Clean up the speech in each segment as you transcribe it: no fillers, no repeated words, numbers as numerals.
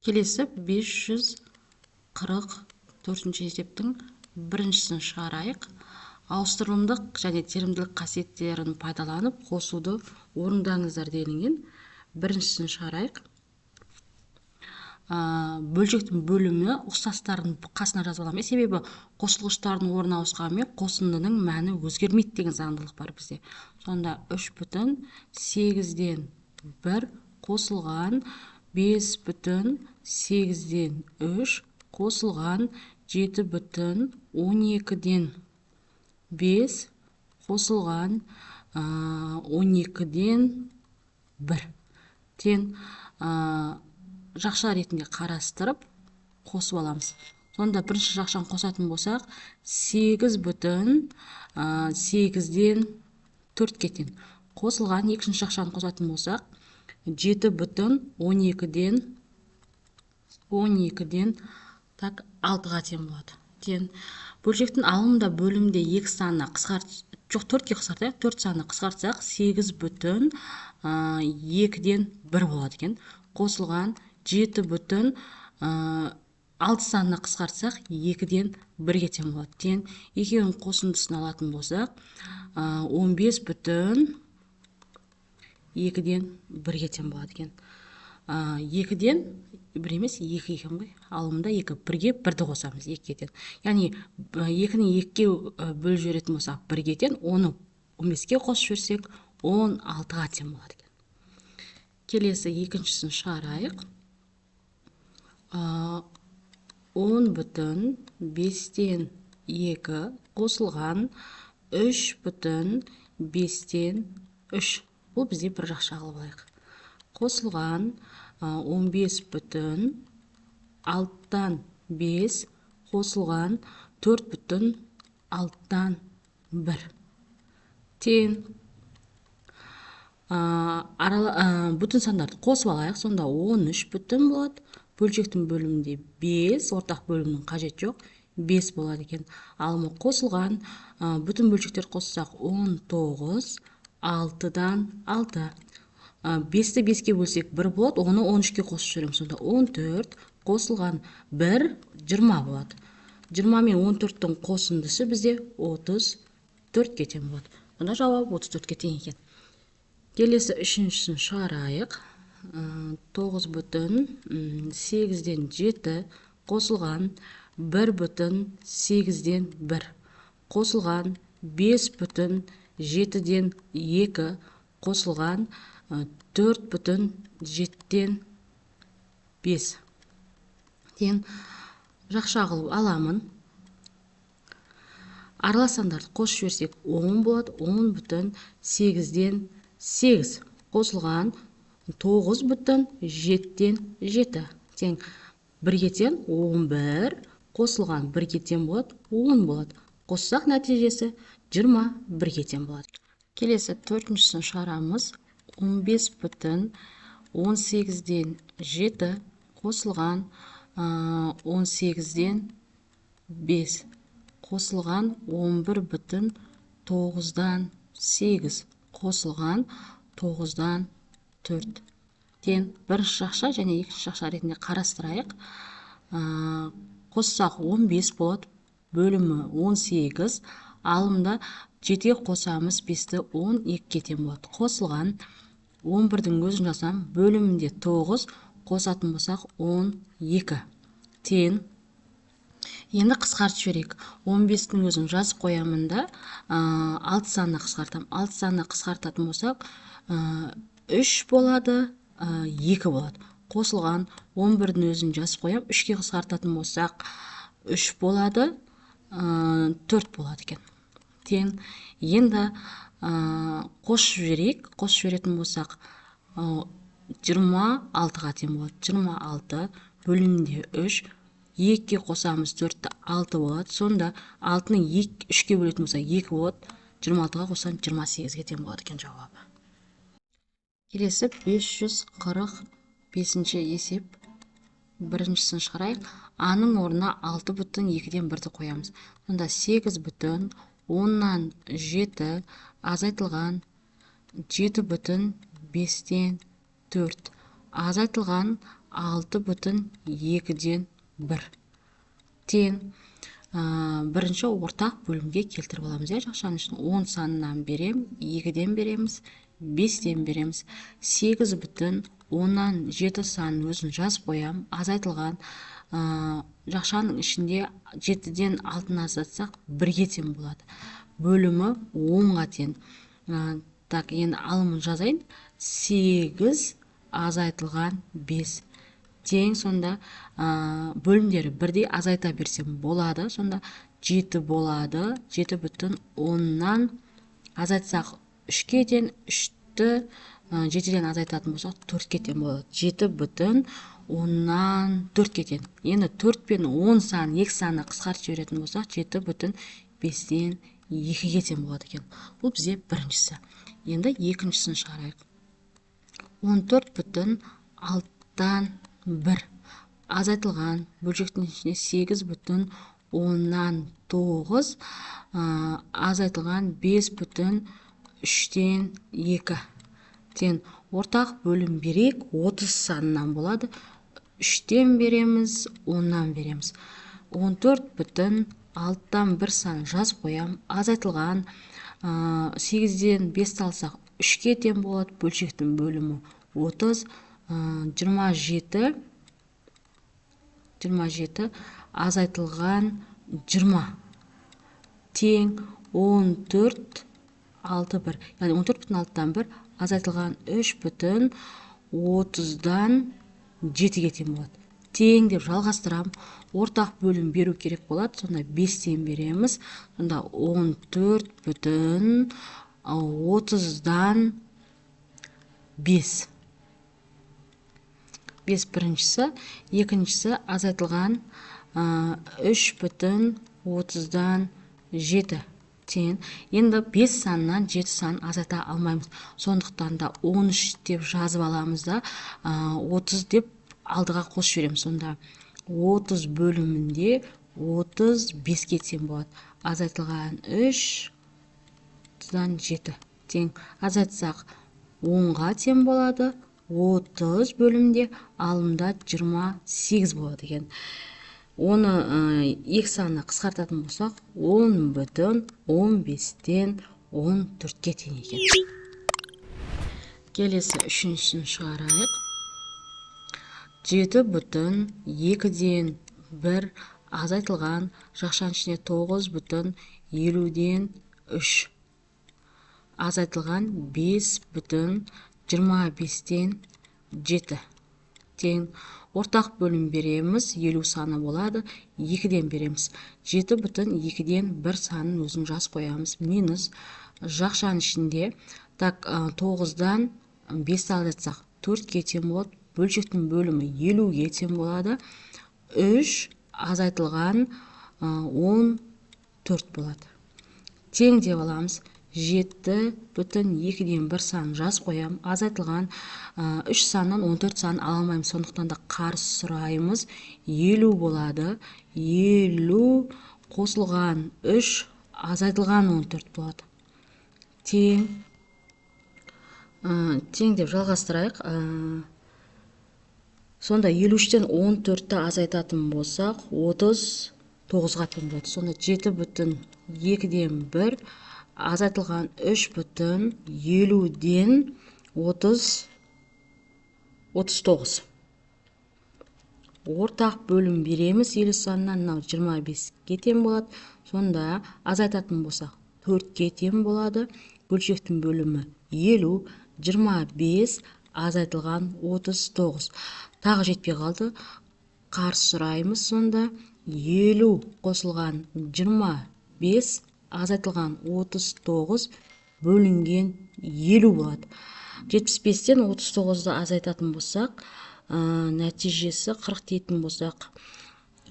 Келесі 544 есептің біріншісін шығарайық. Ауыстырылымдық және терімділік қасиеттерін пайдаланып қосуды орындаңыздар делінген. Біріншісін шығарайық. Бөлшектің бөлімі ұқсастардың қасына жазып аламыз. Себебі қосылғыштардың орнына ауысқанымен қосындының мәні өзгермейді деген заңдылық бар бізде. Сонда 3,8-ден 1 қосылған 5,8-ден 3 қосылған 7,12-ден 5 қосылған 12-ден 1 тең жақша ретінде қарастырып қосып аламыз. Сонда бірінші жақшаны қосатын болсақ 8,8-ден 4-ке тең. Қосылған екінші жақшаны қосатын болсақ 7,12-ден 6-ға тең болады. Бөлшектің алымында бөлімде 2 санына жоқ 4-ке қысқартайық. 4 санына қысқартсақ 8,2-ден 1 болады екен. Қосылған 7,6 санына қысқартсақ 2-ден 1-ге тең болады. Екеуінің қосындысын алатын болсақ 15,2-ден 1-ге тең болады екен. 2-ден 1 емес 2 екен ғой. Алымда 2. 1-ге 1-ді қосамыз 2-ге тең. Яғни 2-ні 2-ге бөліп жіберетін болсақ 1-ге тең, оны 15-ге қосып жіберсек 16-ға тең болады екен. Келесі екіншісін шығарайық. 10,5-ден 2 қосылған 3,5-ден 3. Бұл бізде бір жақша қылып алайық. Қосылған 15,6-дан 5 қосылған 4,6-дан 1 тең. Бүтін сандарды қосып алайық. Сонда 13 бүтін болады. Бөлшектің бөлімінде 5, ортақ бөлімнің қажет жоқ. 5 болады екен. Алымы қосылған бүтін бөлшектер қоссақ 19, 6-дан 6. 5-ті 5-ке бөлсек 1 болады, оны 13-ке қосып жүреміз. Сонда 14 қосылған 1, 20 болады. 20 мен 14-тің қосындысы бізде 34-ке тең болады. Бұнда жауап 34-ке тең екен. Келесі үшіншісін шығарайық. 9,8-ден 7 қосылған 1,8-ден 1 қосылған 5,7-ден 2 қосылған 4,7-ден 5 тең. Жақша қылып аламын. Аралас сандарды қосып жіберсек 10 болады. 10,8-ден 8 қосылған 9,7-ден 7 тең. 1-ге тең 11 қосылған 1-ге тең болады 10 болады. Қоссақ нәтижесі 21-ге тең болады. Келесі төртіншісін шығарамыз. 15,18-ден 7 қосылған 18-ден 5 қосылған 11,9-дан 8 қосылған 9-дан 4 тең. Бірінші жақша және екінші жақша ретінде қарастырайық. Қоссақ 15 болады. Бөлімі 18. Алымда 7-ге қосамыз 5-ті 12-ке тең болады. Қосылған 11-дің өзін жазам. Бөлімінде 9 қосатын болсақ 12 тең. Енді қысқартып жіберейік. 15-тің өзін жазып қоямын да 6 санына қысқартам. 6 санына қысқартатын болсақ 3 болады, 2 болады. Қосылған 11-дің өзін жазып қоям. 3-ке қысқартатын болсақ 3 болады, 4 болады екен. Тең. Енді қосып жіберейік. Қосып жіберетін болсақ 26-ға тең болады. 26 бөлімінде 3. 2-ке қосамыз 4-ті 6 болады. Сонда 6-ның 3-ке бөлетін болса 2 болады. 26-ға қоссам 28-ге тең болады екен жауабы. Келесі 545-ші есеп. Біріншісін шығарайық. А-ның орнына 6,2-ден 1-ді қоямыз. Сонда 8,10-нан 7 азайтылған 7,5-ден 4 азайтылған 6,2-ден 1 тең. Бірінші ортақ бөлімге келтіріп аламыз. Жақшаның ішін 10 санынан берем, 2-ден береміз, 5-ден береміз. 8,10-нан 7 санын өзін жазып қоям. Азайтылған жақшаның ішінде 7-ден 6-ны азайтсақ 1-ге тең болады. Бөлімі 10-ға тең. Так, енді алымын жазайын. 8 азайтылған 5 тең. Сонда бөлімдері бірдей азайта берсем болады. Сонда 7 болады. 7,10-нан азайтсақ 3-ке тең, 3-ті 7-ден азайтатын болсақ 4-ке тең болады. 7,10-нан 4-ке тең. Енді 4 пен 10 санын, 2 санына қысқартып жіберетін болсақ 7,5-ден 2-ге тең болады екен. Бұл бізде біріншісі. Енді екіншісін шығарайық. 14,6-тан 1 азайтылған бөлшектің ішіне 8,10-нан 9 азайтылған 5,3-ден 2 тең. Ортақ бөлім берейік. 30 санынан болады. 3-ден береміз, 10-нан береміз. 14,6-тан 1 санын жазып қоям. Азайтылған 8-ден 5 алсақ 3-ке тең болады. Бөлшектің бөлімі 30. 27 азайтылған 20 тең. 14,6-1. Яғни 14,6-тан 1 азайтылған 3,30-дан 7-ге тең болады. Тең деп жалғастырам. Ортақ бөлім беру керек болады. Сонда 5-тен береміз. Сонда 14,30-дан 5. 5 біріншісі. Екіншісі азайтылған 3,30-дан 7 тең. Енді 5 санынан 7 санын азайта алмаймыз. Сондықтан да 13 деп жазып аламыз да 30 деп алдыға қосып жібереміз. Сонда 30 бөлімінде 35-ке тең болады. Азайтылған 3,30-дан 7 тең. Азайтсақ 10-ға тең болады. 30 бөлімде алымда 28 болады екен. Оны 2 санына қысқартатын болсақ 10,15-ден 14-ке тең екен. Келесі үшіншісін шығарайық. 7,2-ден 1 азайтылған жақшаның ішіне 9,50-ден 3 азайтылған 5,25-ден 7 тең. Ортақ бөлім береміз. 50 саны болады. 2-ден береміз. 7,2-ден 1 санын өзін жазып қоямыз. Минус жақшаның ішінде 9-дан 5 азайтсақ 4-ке тең болады. Бөлшектің бөлімі 50-ге тең болады. 3 азайтылған 14 болады. Тең деп аламыз. 7,2-ден 1 санын жазып қоям. Азайтылған 3 саннан 14 санын ала алмаймыз. Сондықтан да қарсы сұраймыз. 50 болады. 50 қосылған 3 азайтылған 14 болады. Тең. Тең деп жалғастырайық. Сонда 53-тен 14-ті азайтатын болсақ 39-ға тең болады. Сонда 7,2-ден 1 азайтылған 3,50-ден 39. Ортақ бөлім береміз. 50 санынан 25-ке тең болады. Сонда азайтатын болсақ 4-ке тең болады. Бөлшектің бөлімі 50, 25 азайтылған 39. Тағы жетпей қалды. Қарсы сұраймыз. Сонда 50 қосылған 25 азайтылған 39 бөлінген 50 болады. 75-тен 39-ды азайтатын болсақ, нәтижесі 40 дейтін болсақ,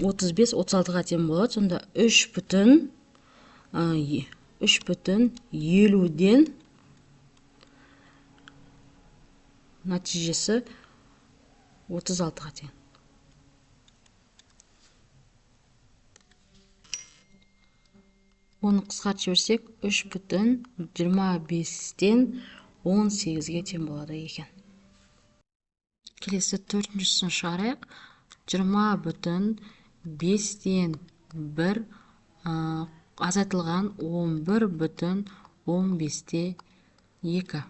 35 36-ға тең болады. Сонда 3,50-ден нәтижесі 36-ға тең. Оны қысқартып жіберсек 3,25-ден 18-ге тең болады екен. Келесі төртіншісін шығарайық. 20,5-тен 1 азайтылған 11,15-те 2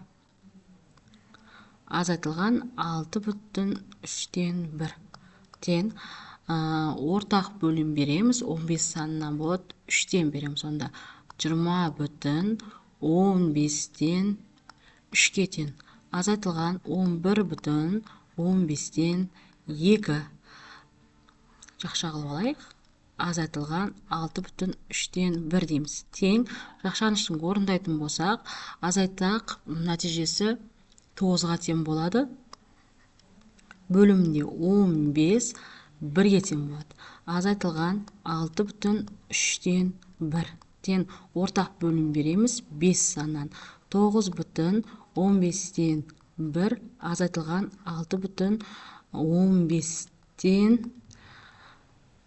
азайтылған 6,3-тен 1 тен ортақ бөлім береміз. 15 санынан болады 3-тен береміз. Сонда 20,15-тен 3-ке тең азайтылған 11,15-тен 2 жақша қылып алайық. Азайтылған 6,3-тен 1 дейміз. Тең жақшаныштың орындайтын болсақ, азайтақ нәтижесі 9-ға тең болады. Бөлімінде 15 1-ге тең болады. Азайтылған 6,3-тен 1 тең ортақ бөлім береміз 5 саннан. 9,15-тен 1 азайтылған 6,15-тен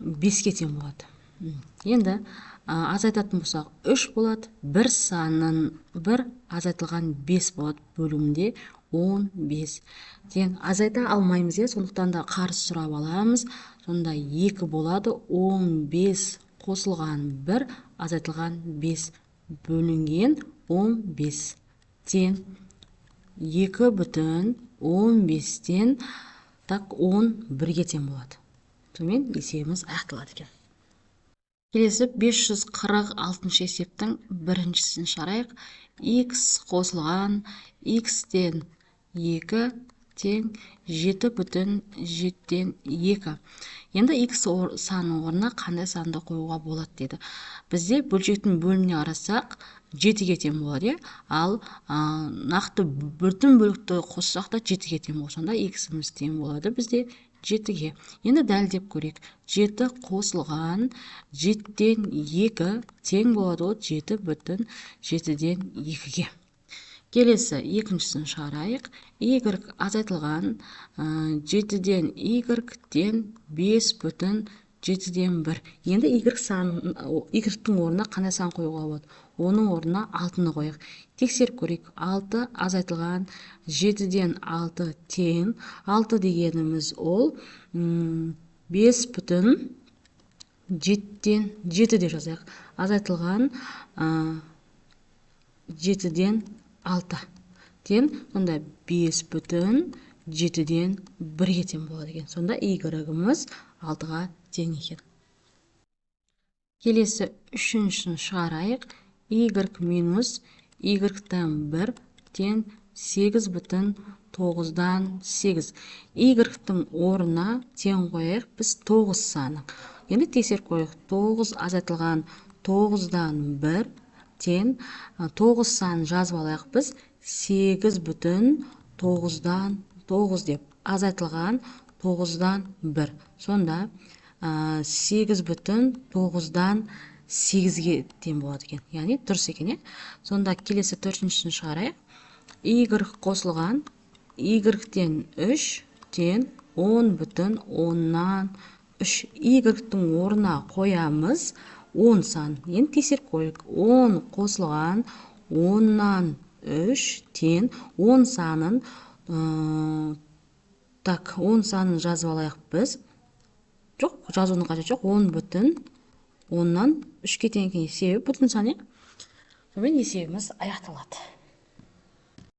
5-ке тең болады. Енді азайтатын болсақ 3 болады. 1 санын 1 азайтылған 5 болады. Бөлімде 15 тең азайта алмаймыз, сондықтан да қарсы сұрап аламыз. Сонда 2 болады. 15 қосылған 1 азайтылған 5 бөлінген 15 тең 2,15-тен 11-ге тең болады. Сонымен есебіміз аяқталады екен. Келесі 546 есептің біріншісін шығарайық. X қосылған x-тен 2 тең 7,7-тен 2. Енді x санының орнына қандай санды қоюға болады деді. Бізде бөлшектің бөліміне қарасақ 7-ге тең болады. Ал нақты бүтін бөлікті қоссақ та 7-ге тең болады. Сонда x-іміз тең болады бізде 7-ге. Енді дәлдеп көрейік. 7 қосылған 7-тен 2 тең болады 7,7-ден 2-ге. Келесі екіншісін шығарайық. Y азайтылған 7-ден Y-тен 5,7-ден 1. Енді Y-тің орнына қандай сан қоюға болады? Оның орнына 6-ны қойық. Тексеріп көрейік. 6 азайтылған 7-ден 6 тең. 6 дегеніміз ол 5,7-ден 7 де жазайық. Азайтылған 7-ден 6 тең. Сонда 5,7-ден 1-ге тең болады екен. Сонда Y-іміз 6-ға тең екен. Келесі үшіншісін шығарайық. Y минус Y-тен 1 тең 8,9-дан 8. Y-тің орнына тең қойайық біз 9 санын. Енді тексеріп қойайық. 9 азайтылған 9-дан 1 тең 9 санын жазып алайық біз 8,9-дан 9 деп. Азайтылған 9-дан 1. Сонда 8,9-дан 8-ге тең болады екен. Яғни дұрыс екен. Сонда келесі төртіншісін шығарайық. Y қосылған Y-тен 3 тең 10,10-нан 3. Y-тің орнына қоямыз 10 сан. Енді тексеріп қойық. 10 қосылған 10-нан 3 тең 10 санын 10 санын жазып алайық біз. Жоқ, жазуының қажеті жоқ. 10,10-нан 3-ке тең екен. Себебі бүтін сан. Сонымен есебіміз аяқталады.